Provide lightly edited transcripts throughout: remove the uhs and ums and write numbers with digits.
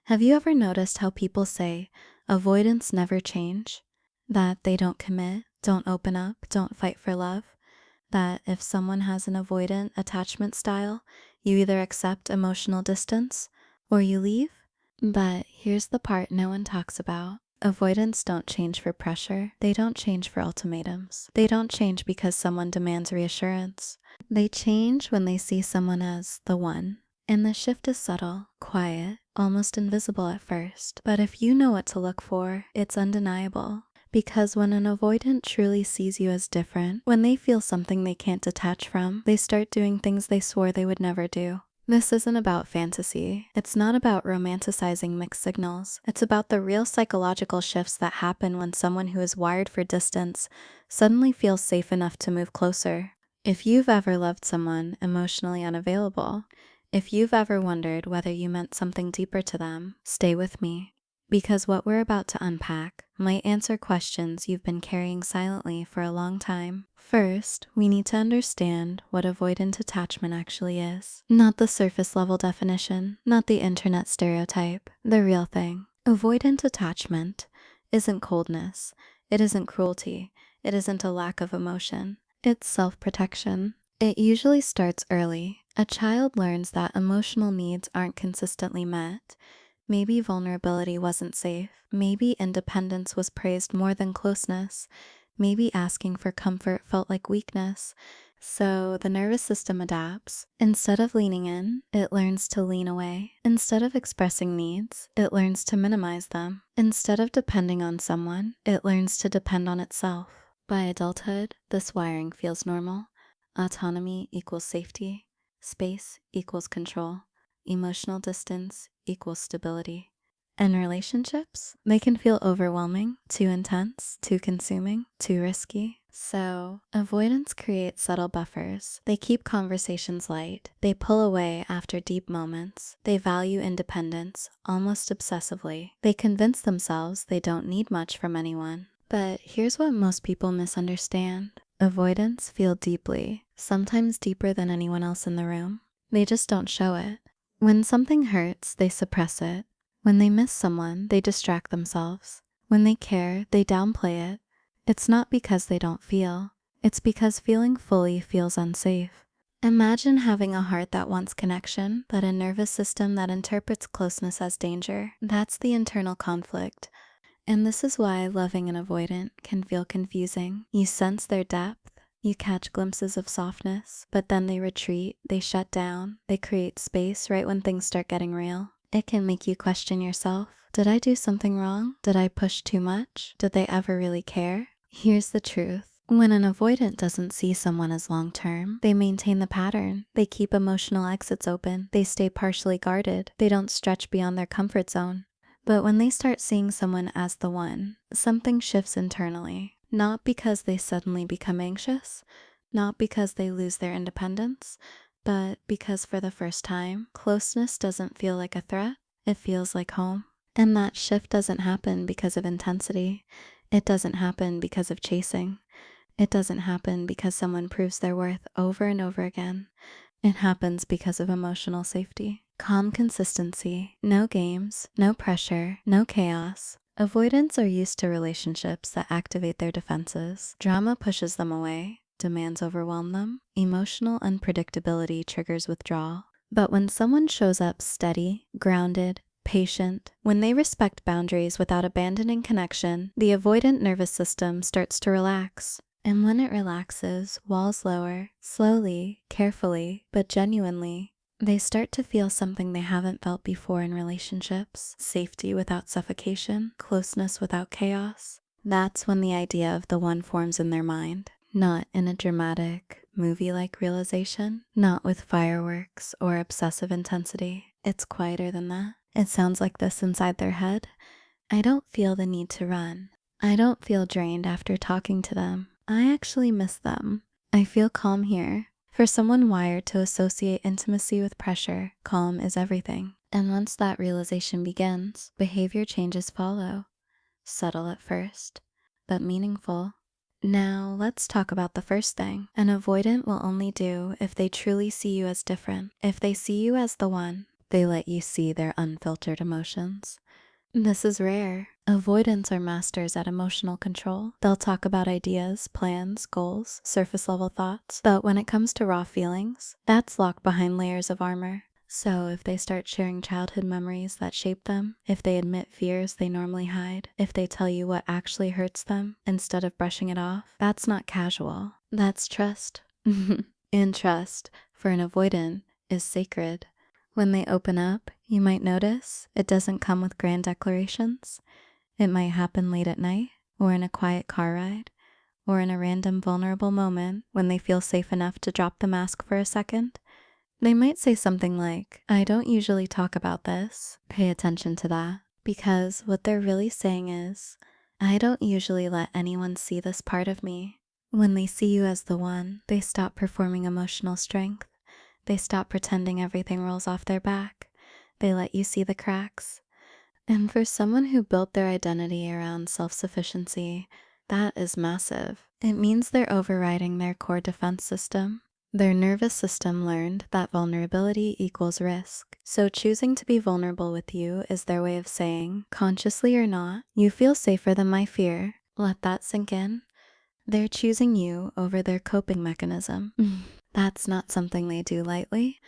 Have you ever noticed how people say avoidants never change? That they don't commit, don't open up, don't fight for love? That if someone has an avoidant attachment style, you either accept emotional distance or you leave? But here's the part no one talks about. Avoidants don't change for pressure. They don't change for ultimatums. They don't change because someone demands reassurance. They change when they see someone as the one. And the shift is subtle, quiet, almost invisible at first. But if you know what to look for, it's undeniable. Because when an avoidant truly sees you as different, when they feel something they can't detach from, they start doing things they swore they would never do. This isn't about fantasy. It's not about romanticizing mixed signals. It's about the real psychological shifts that happen when someone who is wired for distance suddenly feels safe enough to move closer. If you've ever loved someone emotionally unavailable, if you've ever wondered whether you meant something deeper to them, stay with me. Because what we're about to unpack might answer questions you've been carrying silently for a long time. First, we need to understand what avoidant attachment actually is. Not the surface level definition, not the internet stereotype, the real thing. Avoidant attachment isn't coldness, it isn't cruelty, it isn't a lack of emotion, it's self-protection. It usually starts early. A child learns that emotional needs aren't consistently met. Maybe vulnerability wasn't safe. Maybe independence was praised more than closeness. Maybe asking for comfort felt like weakness. So the nervous system adapts. Instead of leaning in, it learns to lean away. Instead of expressing needs, it learns to minimize them. Instead of depending on someone, it learns to depend on itself. By adulthood, this wiring feels normal. Autonomy equals safety. Space equals control. Emotional distance equals stability. And relationships, they can feel overwhelming, too intense, too consuming, too risky. So, avoidants create subtle buffers. They keep conversations light. They pull away after deep moments. They value independence, almost obsessively. They convince themselves they don't need much from anyone. But here's what most people misunderstand. Avoidants feel deeply, sometimes deeper than anyone else in the room. They just don't show it. When something hurts, they suppress it. When they miss someone, they distract themselves. When they care, they downplay it. It's not because they don't feel. It's because feeling fully feels unsafe. Imagine having a heart that wants connection, but a nervous system that interprets closeness as danger. That's the internal conflict. And this is why loving an avoidant can feel confusing. You sense their depth, you catch glimpses of softness, but then they retreat, they shut down, they create space right when things start getting real. It can make you question yourself. Did I do something wrong? Did I push too much? Did they ever really care? Here's the truth. When an avoidant doesn't see someone as long-term, they maintain the pattern. They keep emotional exits open. They stay partially guarded. They don't stretch beyond their comfort zone. But when they start seeing someone as the one, something shifts internally. Not because they suddenly become anxious, not because they lose their independence, but because for the first time, closeness doesn't feel like a threat, it feels like home. And that shift doesn't happen because of intensity. It doesn't happen because of chasing. It doesn't happen because someone proves their worth over and over again. It happens because of emotional safety. Calm consistency, no games, no pressure, no chaos. Avoidants are used to relationships that activate their defenses. Drama pushes them away, demands overwhelm them, emotional unpredictability triggers withdrawal. But when someone shows up steady, grounded, patient, when they respect boundaries without abandoning connection, the avoidant nervous system starts to relax. And when it relaxes, walls lower, slowly, carefully, but genuinely. They start to feel something they haven't felt before in relationships. Safety without suffocation, closeness without chaos. That's when the idea of the one forms in their mind. Not in a dramatic, movie-like realization. Not with fireworks or obsessive intensity. It's quieter than that. It sounds like this inside their head. I don't feel the need to run. I don't feel drained after talking to them. I actually miss them. I feel calm here. For someone wired to associate intimacy with pressure, calm is everything. And once that realization begins, behavior changes follow. Subtle at first, but meaningful. Now, let's talk about the first thing. An avoidant will only do if they truly see you as different. If they see you as the one, They let you see their unfiltered emotions. This is rare. Avoidants are masters at emotional control. They'll talk about ideas, plans, goals, surface level thoughts, but when it comes to raw feelings, that's locked behind layers of armor. So if they start sharing childhood memories that shape them, if they admit fears they normally hide, if they tell you what actually hurts them instead of brushing it off, that's not casual. That's trust. And trust, for an avoidant, is sacred. When they open up, you might notice it doesn't come with grand declarations. It might happen late at night, or in a quiet car ride, or in a random vulnerable moment when they feel safe enough to drop the mask for a second. They might say something like, "I don't usually talk about this." Pay attention to that, because what they're really saying is, "I don't usually let anyone see this part of me." When they see you as the one, they stop performing emotional strength. They stop pretending everything rolls off their back. They let you see the cracks. And for someone who built their identity around self-sufficiency, that is massive. It means they're overriding their core defense system. Their nervous system learned that vulnerability equals risk. So choosing to be vulnerable with you is their way of saying, consciously or not, you feel safer than my fear. Let that sink in. They're choosing you over their coping mechanism. That's not something they do lightly.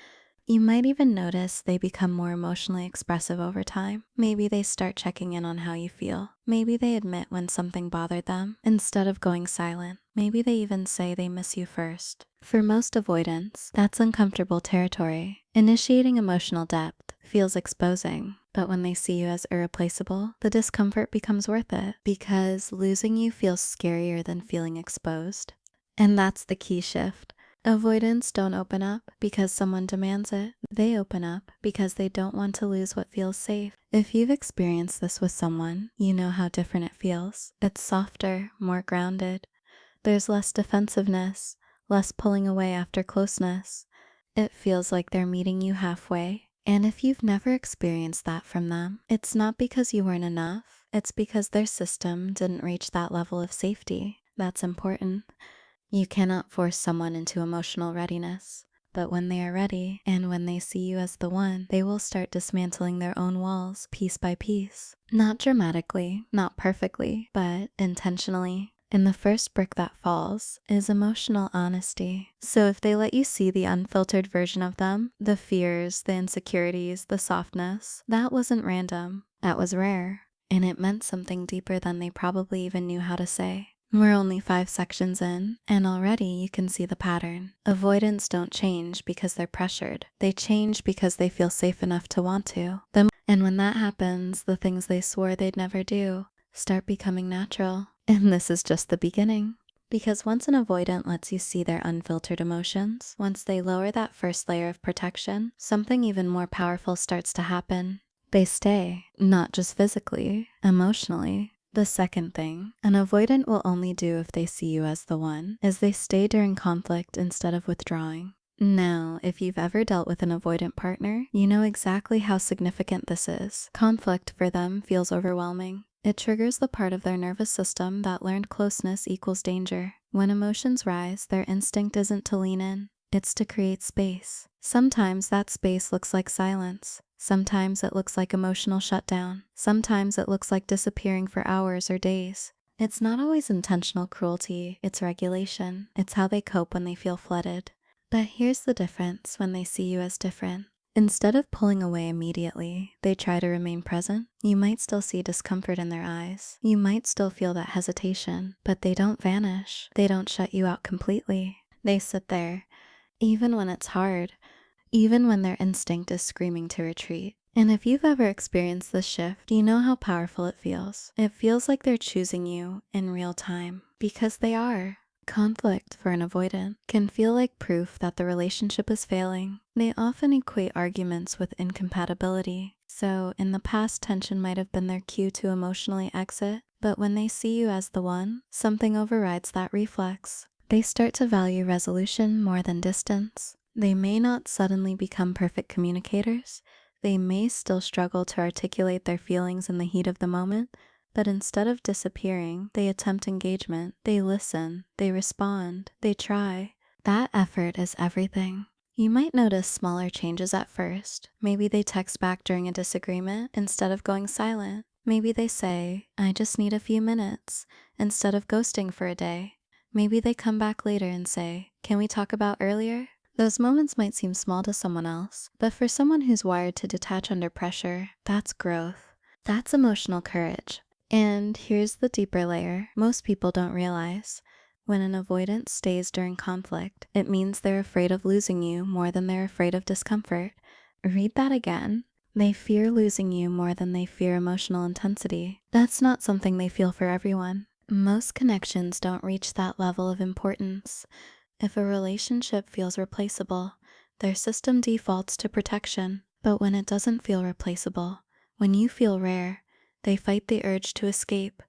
You might even notice they become more emotionally expressive over time. Maybe they start checking in on how you feel. Maybe they admit when something bothered them instead of going silent. Maybe they even say they miss you first. For most avoidants, that's uncomfortable territory. Initiating emotional depth feels exposing, but when they see you as irreplaceable, the discomfort becomes worth it because losing you feels scarier than feeling exposed. And that's the key shift. Avoidants don't open up because someone demands it. They open up because they don't want to lose what feels safe. If you've experienced this with someone, you know how different it feels. It's softer, more grounded. There's less defensiveness, less pulling away after closeness. It feels like they're meeting you halfway. And if you've never experienced that from them, it's not because you weren't enough. It's because their system didn't reach that level of safety. That's important. You cannot force someone into emotional readiness, but when they are ready and when they see you as the one, they will start dismantling their own walls piece by piece. Not dramatically, not perfectly, but intentionally. And the first brick that falls is emotional honesty. So if they let you see the unfiltered version of them, the fears, the insecurities, the softness, that wasn't random. That was rare. And it meant something deeper than they probably even knew how to say. We're only 5 sections in, and already you can see the pattern. Avoidants don't change because they're pressured. They change because they feel safe enough to want to. And when that happens, the things they swore they'd never do start becoming natural. And this is just the beginning. Because once an avoidant lets you see their unfiltered emotions, once they lower that first layer of protection, something even more powerful starts to happen. They stay, not just physically, emotionally. The second thing an avoidant will only do if they see you as the one is they stay during conflict instead of withdrawing. Now, if you've ever dealt with an avoidant partner, you know exactly how significant this is. Conflict for them feels overwhelming. It triggers the part of their nervous system that learned closeness equals danger. When emotions rise, their instinct isn't to lean in, it's to create space. Sometimes that space looks like silence. Sometimes it looks like emotional shutdown. Sometimes it looks like disappearing for hours or days. It's not always intentional cruelty, it's regulation. It's how they cope when they feel flooded. But here's the difference when they see you as different. Instead of pulling away immediately, they try to remain present. You might still see discomfort in their eyes. You might still feel that hesitation, but they don't vanish. They don't shut you out completely. They sit there, even when it's hard. Even when their instinct is screaming to retreat. And if you've ever experienced this shift, you know how powerful it feels. It feels like they're choosing you in real time, because they are. Conflict for an avoidant can feel like proof that the relationship is failing. They often equate arguments with incompatibility. So in the past, tension might have been their cue to emotionally exit, but when they see you as the one, something overrides that reflex. They start to value resolution more than distance. They may not suddenly become perfect communicators. They may still struggle to articulate their feelings in the heat of the moment, but instead of disappearing, they attempt engagement. They listen, they respond, they try. That effort is everything. You might notice smaller changes at first. Maybe they text back during a disagreement instead of going silent. Maybe they say, "I just need a few minutes," instead of ghosting for a day. Maybe they come back later and say, "Can we talk about earlier?" Those moments might seem small to someone else, but for someone who's wired to detach under pressure, that's growth. That's emotional courage. And here's the deeper layer most people don't realize. When an avoidant stays during conflict, it means they're afraid of losing you more than they're afraid of discomfort. Read that again. They fear losing you more than they fear emotional intensity. That's not something they feel for everyone. Most connections don't reach that level of importance. If a relationship feels replaceable, their system defaults to protection. But when it doesn't feel replaceable, when you feel rare, they fight the urge to escape.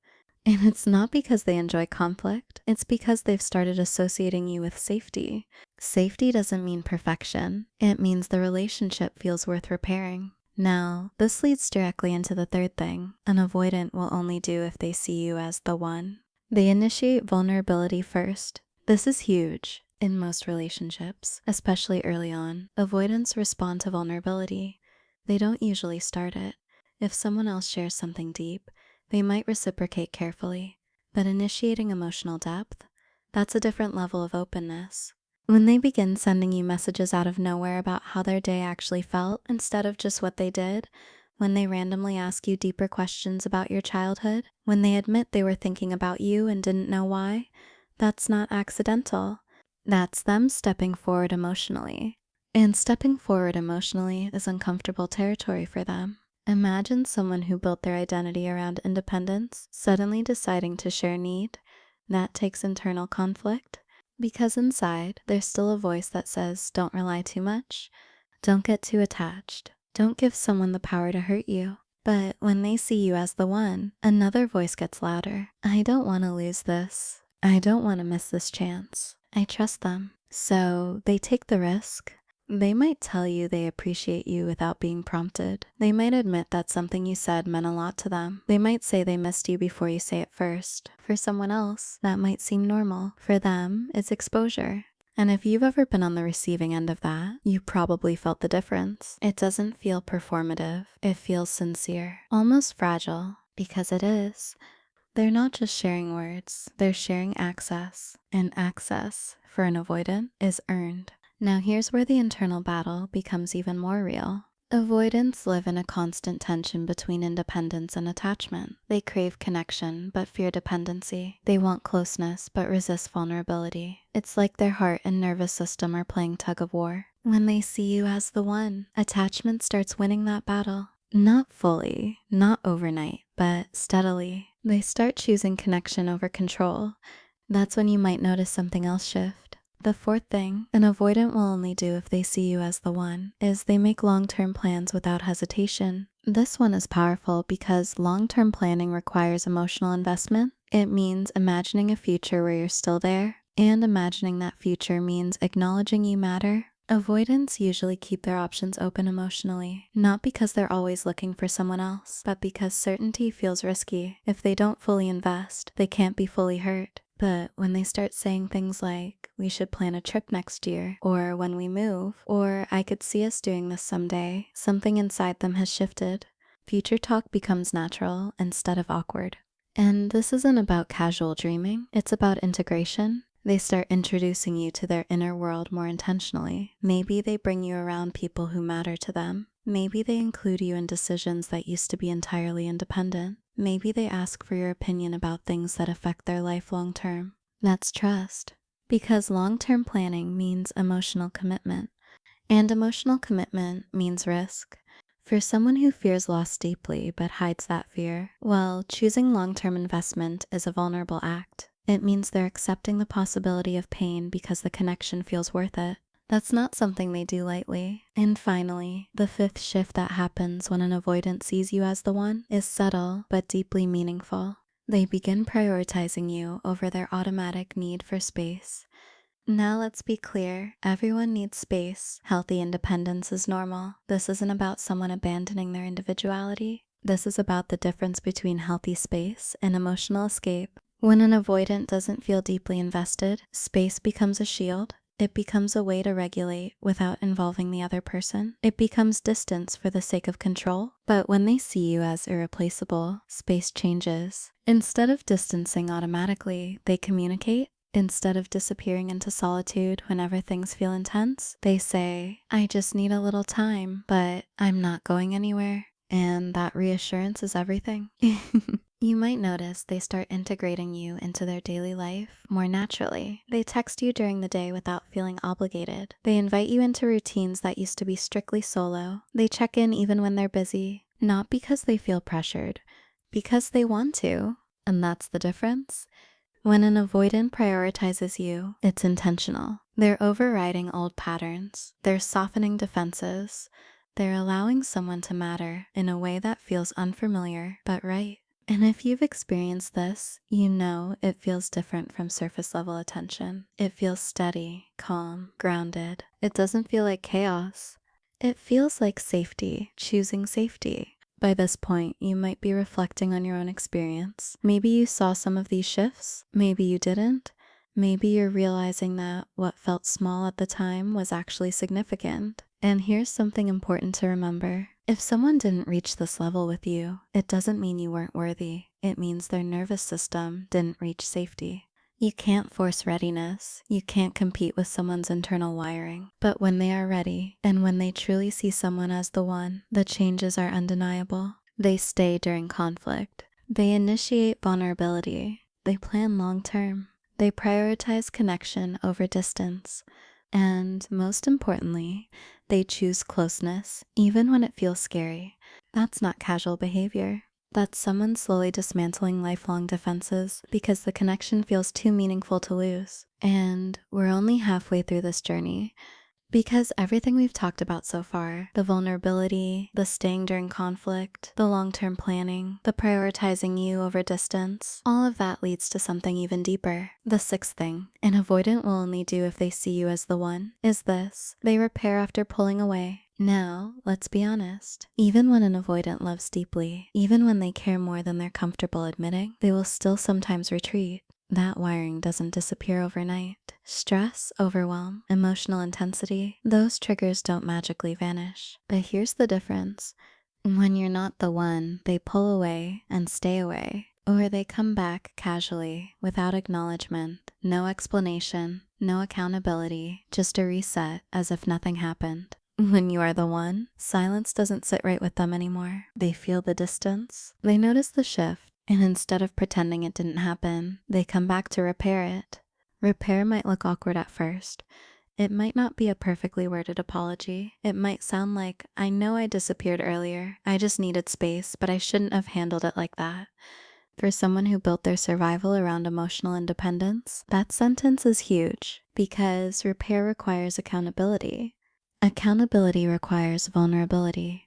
And it's not because they enjoy conflict, it's because they've started associating you with safety. Safety doesn't mean perfection, it means the relationship feels worth repairing. Now, this leads directly into the third thing an avoidant will only do if they see you as the one. They initiate vulnerability first. This is huge. In most relationships, especially early on, avoidants respond to vulnerability. They don't usually start it. If someone else shares something deep, they might reciprocate carefully, but initiating emotional depth, that's a different level of openness. When they begin sending you messages out of nowhere about how their day actually felt instead of just what they did, when they randomly ask you deeper questions about your childhood, when they admit they were thinking about you and didn't know why, that's not accidental. That's them stepping forward emotionally. And stepping forward emotionally is uncomfortable territory for them. Imagine someone who built their identity around independence suddenly deciding to share need. That takes internal conflict, because inside there's still a voice that says, don't rely too much, don't get too attached, don't give someone the power to hurt you. But when they see you as the one, another voice gets louder. I don't want to lose this. I don't want to miss this chance. I trust them. So they take the risk. They might tell you they appreciate you without being prompted. They might admit that something you said meant a lot to them. They might say they missed you before you say it first. For someone else, that might seem normal. For them, it's exposure. And if you've ever been on the receiving end of that, you probably felt the difference. It doesn't feel performative. It feels sincere, almost fragile, because it is. They're not just sharing words, they're sharing access. And access, for an avoidant, is earned. Now here's where the internal battle becomes even more real. Avoidants live in a constant tension between independence and attachment. They crave connection, but fear dependency. They want closeness, but resist vulnerability. It's like their heart and nervous system are playing tug of war. When they see you as the one, attachment starts winning that battle. Not fully, not overnight, but steadily. They start choosing connection over control. That's when you might notice something else shift. The fourth thing an avoidant will only do if they see you as the one is they make long-term plans without hesitation. This one is powerful because long-term planning requires emotional investment. It means imagining a future where you're still there, and imagining that future means acknowledging you matter. Avoidants usually keep their options open emotionally, not because they're always looking for someone else, but because certainty feels risky. If they don't fully invest, they can't be fully hurt. But when they start saying things like, we should plan a trip next year, or when we move, or I could see us doing this someday, something inside them has shifted. Future talk becomes natural instead of awkward. And this isn't about casual dreaming, it's about integration. They start introducing you to their inner world more intentionally. Maybe they bring you around people who matter to them. Maybe they include you in decisions that used to be entirely independent. Maybe they ask for your opinion about things that affect their life long term. That's trust. Because long-term planning means emotional commitment. And emotional commitment means risk. For someone who fears loss deeply but hides that fear, well, choosing long-term investment is a vulnerable act. It means they're accepting the possibility of pain because the connection feels worth it. That's not something they do lightly. And finally, the fifth shift that happens when an avoidant sees you as the one is subtle but deeply meaningful. They begin prioritizing you over their automatic need for space. Now let's be clear, everyone needs space. Healthy independence is normal. This isn't about someone abandoning their individuality. This is about the difference between healthy space and emotional escape. When an avoidant doesn't feel deeply invested, space becomes a shield. It becomes a way to regulate without involving the other person. It becomes distance for the sake of control. But when they see you as irreplaceable, space changes. Instead of distancing automatically, they communicate. Instead of disappearing into solitude whenever things feel intense, they say, I just need a little time, but I'm not going anywhere. And that reassurance is everything. You might notice they start integrating you into their daily life more naturally. They text you during the day without feeling obligated. They invite you into routines that used to be strictly solo. They check in even when they're busy, not because they feel pressured, because they want to. And that's the difference. When an avoidant prioritizes you, it's intentional. They're overriding old patterns. They're softening defenses. They're allowing someone to matter in a way that feels unfamiliar but right. And if you've experienced this, you know it feels different from surface level attention. It feels steady, calm, grounded. It doesn't feel like chaos. It feels like safety, choosing safety. By this point, you might be reflecting on your own experience. Maybe you saw some of these shifts. Maybe you didn't. Maybe you're realizing that what felt small at the time was actually significant. And here's something important to remember. If someone didn't reach this level with you, it doesn't mean you weren't worthy. It means their nervous system didn't reach safety. You can't force readiness. You can't compete with someone's internal wiring. But when they are ready, and when they truly see someone as the one, the changes are undeniable. They stay during conflict. They initiate vulnerability. They plan long term. They prioritize connection over distance. And most importantly, they choose closeness, even when it feels scary. That's not casual behavior. That's someone slowly dismantling lifelong defenses because the connection feels too meaningful to lose. And we're only halfway through this journey. Because everything we've talked about so far, the vulnerability, the staying during conflict, the long-term planning, the prioritizing you over distance, all of that leads to something even deeper. The sixth thing, an avoidant will only do if they see you as the one, is this: they repair after pulling away. Now, let's be honest. Even when an avoidant loves deeply, even when they care more than they're comfortable admitting, they will still sometimes retreat. That wiring doesn't disappear overnight. Stress, overwhelm, emotional intensity, those triggers don't magically vanish. But here's the difference. When you're not the one, they pull away and stay away. Or they come back casually, without acknowledgement, no explanation, no accountability, just a reset as if nothing happened. When you are the one, silence doesn't sit right with them anymore. They feel the distance. They notice the shift. And instead of pretending it didn't happen, they come back to repair it. Repair might look awkward at first. It might not be a perfectly worded apology. It might sound like, I know I disappeared earlier. I just needed space, but I shouldn't have handled it like that. For someone who built their survival around emotional independence, that sentence is huge because repair requires accountability. Accountability requires vulnerability.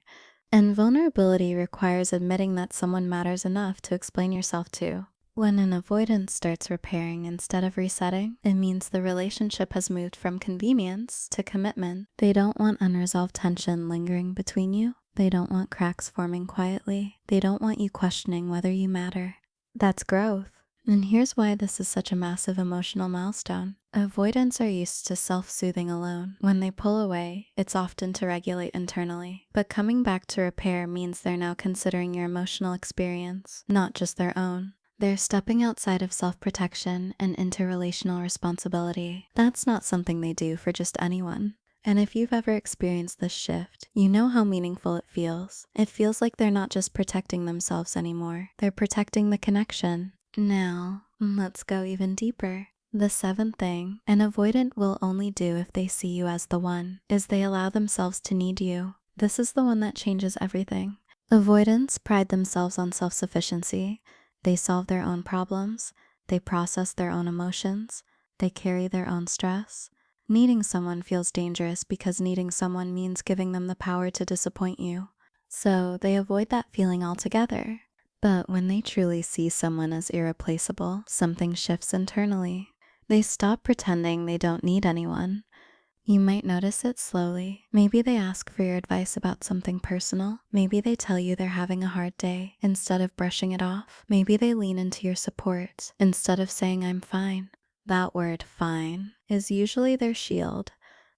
And vulnerability requires admitting that someone matters enough to explain yourself to. When an avoidance starts repairing instead of resetting, it means the relationship has moved from convenience to commitment. They don't want unresolved tension lingering between you. They don't want cracks forming quietly. They don't want you questioning whether you matter. That's growth. And here's why this is such a massive emotional milestone. Avoidants are used to self-soothing alone. When they pull away, it's often to regulate internally. But coming back to repair means they're now considering your emotional experience, not just their own. They're stepping outside of self-protection and into relational responsibility. That's not something they do for just anyone. And if you've ever experienced this shift, you know how meaningful it feels. It feels like they're not just protecting themselves anymore. They're protecting the connection. Now, let's go even deeper. The seventh thing an avoidant will only do if they see you as the one, is they allow themselves to need you. This is the one that changes everything. Avoidants pride themselves on self-sufficiency. They solve their own problems. They process their own emotions. They carry their own stress. Needing someone feels dangerous because needing someone means giving them the power to disappoint you. So they avoid that feeling altogether. But when they truly see someone as irreplaceable, something shifts internally. They stop pretending they don't need anyone. You might notice it slowly. Maybe they ask for your advice about something personal. Maybe they tell you they're having a hard day instead of brushing it off. Maybe they lean into your support instead of saying, I'm fine. That word, fine, is usually their shield.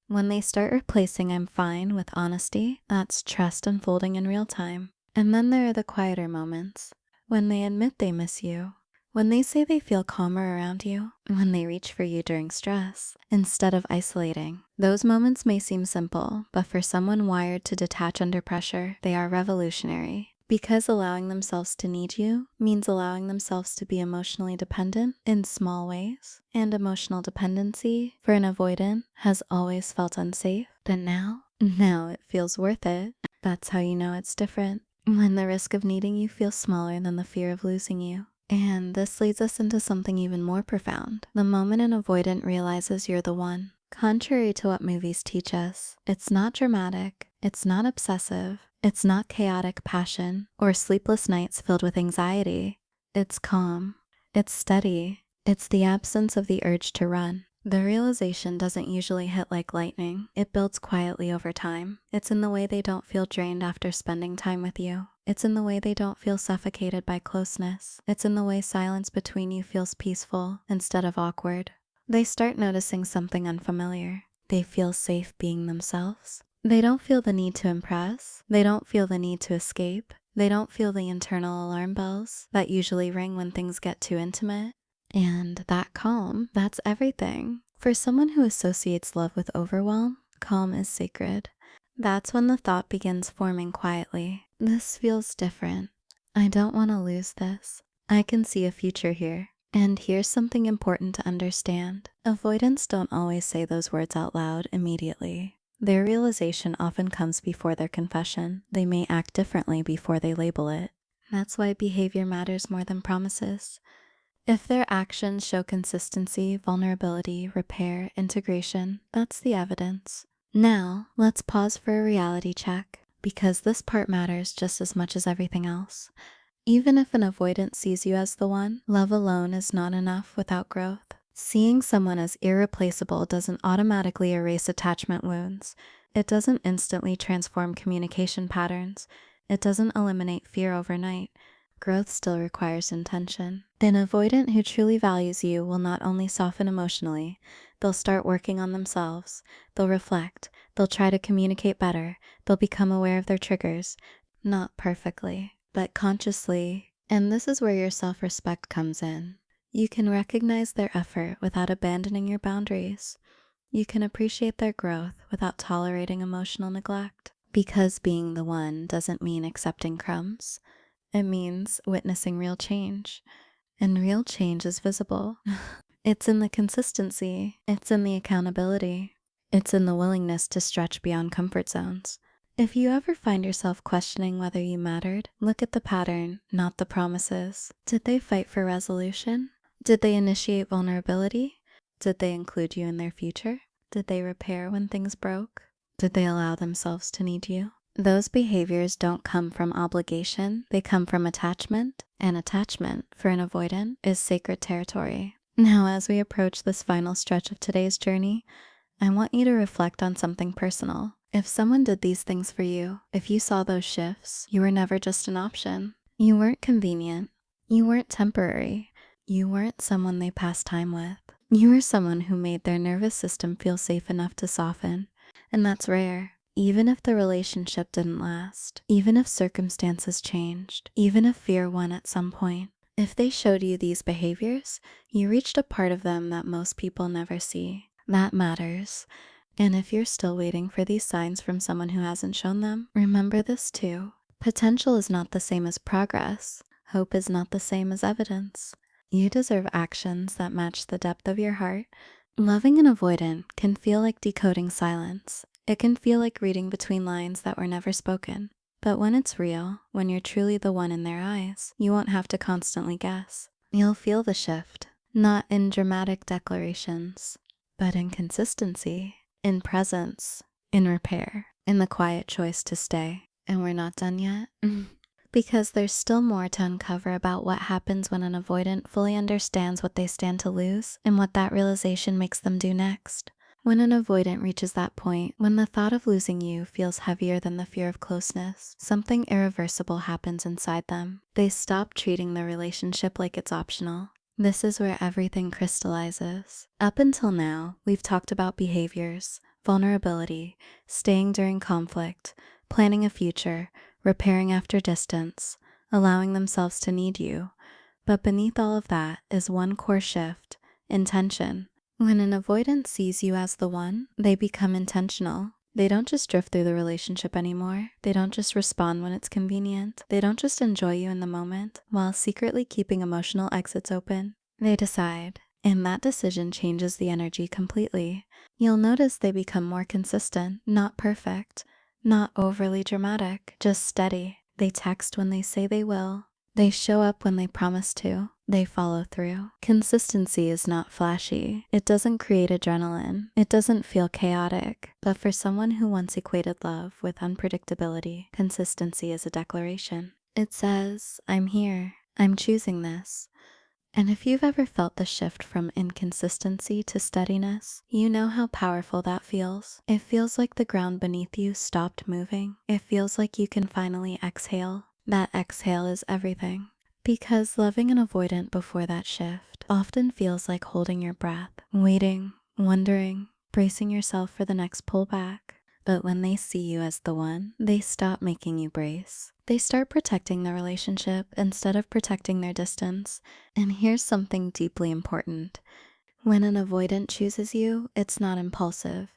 When they start replacing I'm fine with honesty, that's trust unfolding in real time. And then there are the quieter moments, when they admit they miss you, when they say they feel calmer around you, when they reach for you during stress, instead of isolating. Those moments may seem simple, but for someone wired to detach under pressure, they are revolutionary. Because allowing themselves to need you means allowing themselves to be emotionally dependent in small ways. And emotional dependency for an avoidant has always felt unsafe. But now it feels worth it. That's how you know it's different. When the risk of needing you feels smaller than the fear of losing you. And this leads us into something even more profound. The moment an avoidant realizes you're the one. Contrary to what movies teach us, it's not dramatic, it's not obsessive, it's not chaotic passion or sleepless nights filled with anxiety. It's calm, it's steady, it's the absence of the urge to run. The realization doesn't usually hit like lightning. It builds quietly over time. It's in the way they don't feel drained after spending time with you. It's in the way they don't feel suffocated by closeness. It's in the way silence between you feels peaceful instead of awkward. They start noticing something unfamiliar. They feel safe being themselves. They don't feel the need to impress. They don't feel the need to escape. They don't feel the internal alarm bells that usually ring when things get too intimate. And that calm, that's everything. For someone who associates love with overwhelm, calm is sacred. That's when the thought begins forming quietly. This feels different. I don't want to lose this. I can see a future here. And here's something important to understand. Avoidants don't always say those words out loud immediately. Their realization often comes before their confession. They may act differently before they label it. That's why behavior matters more than promises. If their actions show consistency, vulnerability, repair, integration, that's the evidence. Now, let's pause for a reality check, because this part matters just as much as everything else. Even if an avoidant sees you as the one, love alone is not enough without growth. Seeing someone as irreplaceable doesn't automatically erase attachment wounds. It doesn't instantly transform communication patterns. It doesn't eliminate fear overnight. Growth still requires intention. An avoidant who truly values you will not only soften emotionally, they'll start working on themselves. They'll reflect. They'll try to communicate better. They'll become aware of their triggers. Not perfectly, but consciously. And this is where your self-respect comes in. You can recognize their effort without abandoning your boundaries. You can appreciate their growth without tolerating emotional neglect. Because being the one doesn't mean accepting crumbs. It means witnessing real change. And real change is visible. It's in the consistency. It's in the accountability. It's in the willingness to stretch beyond comfort zones. If you ever find yourself questioning whether you mattered, look at the pattern, not the promises. Did they fight for resolution? Did they initiate vulnerability? Did they include you in their future? Did they repair when things broke? Did they allow themselves to need you? Those behaviors don't come from obligation, they come from attachment, and attachment, for an avoidant, is sacred territory. Now, as we approach this final stretch of today's journey, I want you to reflect on something personal. If someone did these things for you, if you saw those shifts, you were never just an option. You weren't convenient. You weren't temporary. You weren't someone they passed time with. You were someone who made their nervous system feel safe enough to soften. And that's rare. Even if the relationship didn't last, even if circumstances changed, even if fear won at some point, if they showed you these behaviors, you reached a part of them that most people never see. That matters. And if you're still waiting for these signs from someone who hasn't shown them, remember this too. Potential is not the same as progress. Hope is not the same as evidence. You deserve actions that match the depth of your heart. Loving an avoidant can feel like decoding silence. It can feel like reading between lines that were never spoken. But when it's real, when you're truly the one in their eyes, you won't have to constantly guess. You'll feel the shift, not in dramatic declarations, but in consistency, in presence, in repair, in the quiet choice to stay. And we're not done yet. Because there's still more to uncover about what happens when an avoidant fully understands what they stand to lose and what that realization makes them do next. When an avoidant reaches that point, when the thought of losing you feels heavier than the fear of closeness, something irreversible happens inside them. They stop treating the relationship like it's optional. This is where everything crystallizes. Up until now, we've talked about behaviors, vulnerability, staying during conflict, planning a future, repairing after distance, allowing themselves to need you. But beneath all of that is one core shift: intention. When an avoidant sees you as the one, they become intentional. They don't just drift through the relationship anymore. They don't just respond when it's convenient. They don't just enjoy you in the moment while secretly keeping emotional exits open. They decide, and that decision changes the energy completely. You'll notice they become more consistent, not perfect, not overly dramatic, just steady. They text when they say they will. They show up when they promise to. They follow through. Consistency is not flashy. It doesn't create adrenaline. It doesn't feel chaotic. But for someone who once equated love with unpredictability, consistency is a declaration. It says, I'm here. I'm choosing this. And if you've ever felt the shift from inconsistency to steadiness, you know how powerful that feels. It feels like the ground beneath you stopped moving. It feels like you can finally exhale. That exhale is everything. Because loving an avoidant before that shift often feels like holding your breath, waiting, wondering, bracing yourself for the next pullback. But when they see you as the one, they stop making you brace. They start protecting the relationship instead of protecting their distance. And here's something deeply important. When an avoidant chooses you, it's not impulsive.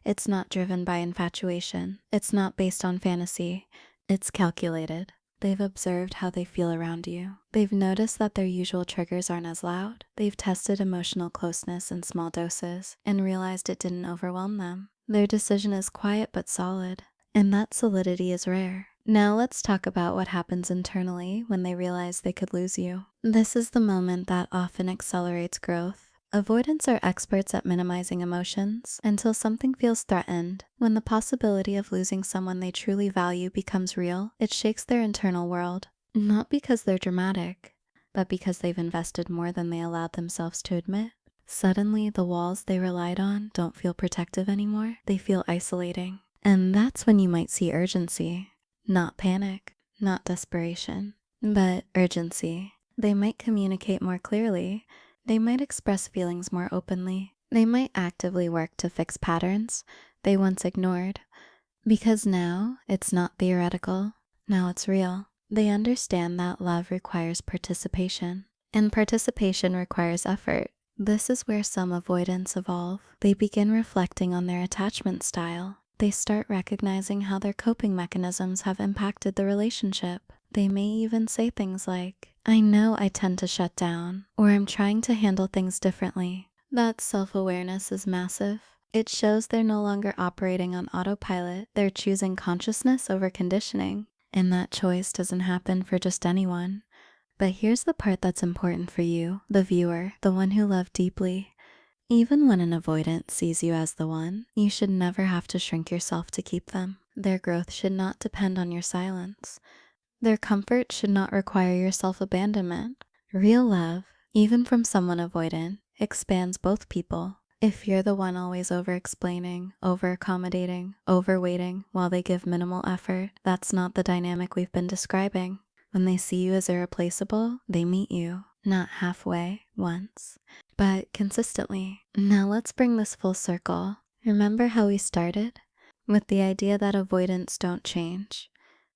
It's not driven by infatuation. It's not based on fantasy. It's calculated. They've observed how they feel around you. They've noticed that their usual triggers aren't as loud. They've tested emotional closeness in small doses and realized it didn't overwhelm them. Their decision is quiet but solid, and that solidity is rare. Now let's talk about what happens internally when they realize they could lose you. This is the moment that often accelerates growth. Avoidants are experts at minimizing emotions until something feels threatened. When the possibility of losing someone they truly value becomes real, it shakes their internal world. Not because they're dramatic, but because they've invested more than they allowed themselves to admit. Suddenly, the walls they relied on don't feel protective anymore. They feel isolating. And that's when you might see urgency. Not panic, not desperation, but urgency. They might communicate more clearly. They might express feelings more openly. They might actively work to fix patterns they once ignored. Because now it's not theoretical. Now it's real. They understand that love requires participation, and participation requires effort. This is where some avoidants evolve. They begin reflecting on their attachment style. They start recognizing how their coping mechanisms have impacted the relationship. They may even say things like, I know I tend to shut down, or I'm trying to handle things differently. That self-awareness is massive. It shows they're no longer operating on autopilot. They're choosing consciousness over conditioning. And that choice doesn't happen for just anyone. But here's the part that's important for you, the viewer, the one who loved deeply. Even when an avoidant sees you as the one, you should never have to shrink yourself to keep them. Their growth should not depend on your silence. Their comfort should not require your self-abandonment. Real love, even from someone avoidant, expands both people. If you're the one always over-explaining, over-accommodating, over-waiting while they give minimal effort, that's not the dynamic we've been describing. When they see you as irreplaceable, they meet you, not halfway, once, but consistently. Now let's bring this full circle. Remember how we started? With the idea that avoidants don't change,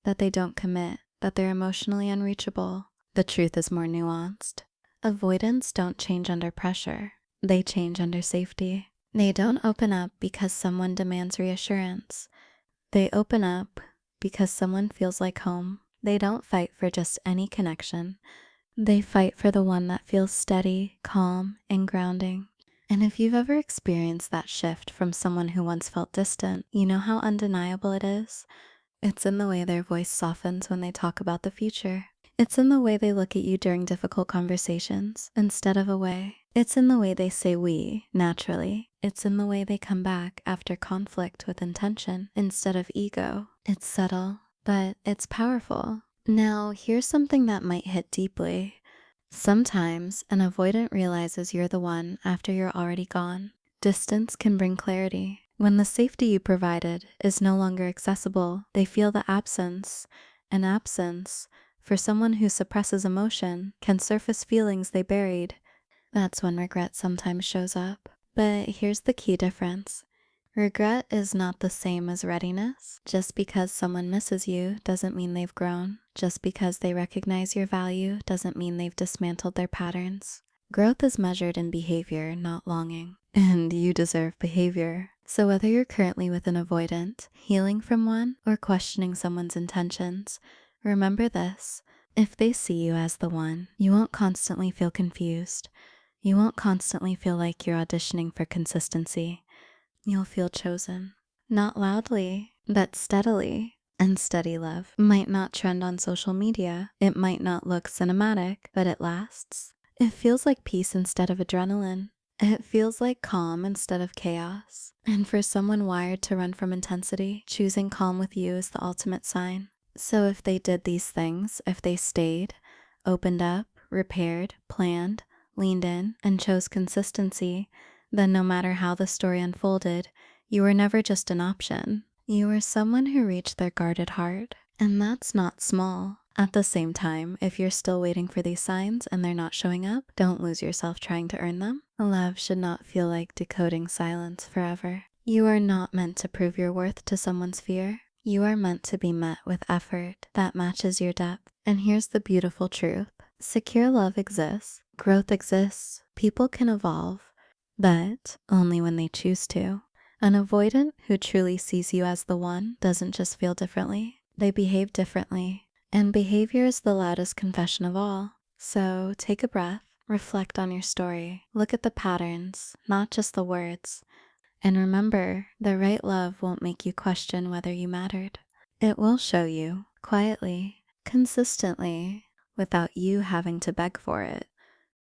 that they don't commit, that they're emotionally unreachable. The truth is more nuanced. Avoidants don't change under pressure. They change under safety. They don't open up because someone demands reassurance. They open up because someone feels like home. They don't fight for just any connection. They fight for the one that feels steady, calm, and grounding. And if you've ever experienced that shift from someone who once felt distant, you know how undeniable it is? It's in the way their voice softens when they talk about the future. It's in the way they look at you during difficult conversations instead of away. It's in the way they say we, naturally. It's in the way they come back after conflict with intention instead of ego. It's subtle, but it's powerful. Now, here's something that might hit deeply. Sometimes an avoidant realizes you're the one after you're already gone. Distance can bring clarity. When the safety you provided is no longer accessible, they feel the absence. An absence, for someone who suppresses emotion, can surface feelings they buried, That's when regret sometimes shows up. But here's the key difference. Regret is not the same as readiness. Just because someone misses you doesn't mean they've grown. Just because they recognize your value doesn't mean they've dismantled their patterns. Growth is measured in behavior, not longing. And you deserve behavior. So whether you're currently with an avoidant, healing from one, or questioning someone's intentions, remember this. If they see you as the one, you won't constantly feel confused. You won't constantly feel like you're auditioning for consistency. You'll feel chosen. Not loudly, but steadily. And steady love might not trend on social media. It might not look cinematic, but it lasts. It feels like peace instead of adrenaline. It feels like calm instead of chaos. And for someone wired to run from intensity, choosing calm with you is the ultimate sign. So if they did these things, if they stayed, opened up, repaired, planned, leaned in, and chose consistency, then no matter how the story unfolded, you were never just an option. You were someone who reached their guarded heart. And that's not small. At the same time, if you're still waiting for these signs and they're not showing up, don't lose yourself trying to earn them. Love should not feel like decoding silence forever. You are not meant to prove your worth to someone's fear. You are meant to be met with effort that matches your depth. And here's the beautiful truth. Secure love exists, growth exists, people can evolve, but only when they choose to. An avoidant who truly sees you as the one doesn't just feel differently, they behave differently. And behavior is the loudest confession of all. So take a breath, reflect on your story, look at the patterns, not just the words. And remember, the right love won't make you question whether you mattered. It will show you, quietly, consistently, without you having to beg for it.